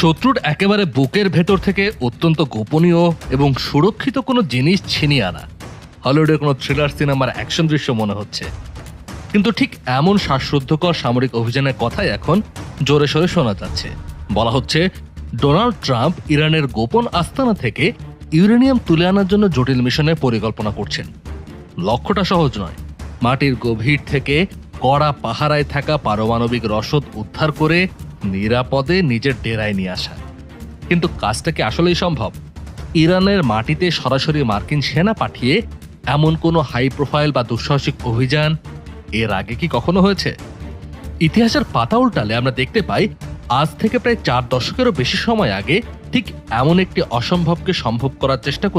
শত্রুর একেবারে বুকের ভেতর থেকে অত্যন্ত গোপনীয় এবং সুরক্ষিত কোনো জিনিস ছিনিয়ে আনা হলিউডের কোনো থ্রিলার সিনেমার অ্যাকশন দৃশ্য মনে হচ্ছে। কিন্তু ঠিক এমন শ্বাসরুদ্ধকর সামরিক অভিযানের কথাই এখন জোরে সোরে শোনা যাচ্ছে। বলা হচ্ছে ডোনাল্ড ট্রাম্প ইরানের গোপন আস্তানা থেকে ইউরেনিয়াম তুলে আনার জন্য জটিল মিশনের পরিকল্পনা করছেন। লক্ষ্যটা সহজ নয়, মাটির গভীর থেকে কড়া পাহারায় থাকা পারমাণবিক রসদ উদ্ধার করে নিরাপদে নিজের ডেরায় নিয়ে আসা। কিন্তু কাজটা কি আসলেই সম্ভব? ইরানের মাটিতে সরাসরি মার্কিন সেনা পাঠিয়ে এমন কোনো হাই প্রোফাইল বা দুঃসাহসিক অভিযান এর আগে কি কখনো হয়েছে? ইতিহাসের পাতা উল্টালে আমরা দেখতে পাই আজ থেকে প্রায় 4 দশকেরও বেশি সময় আগে ঠিক এমন একটি অসম্ভবকে সম্ভব করার চেষ্টা করে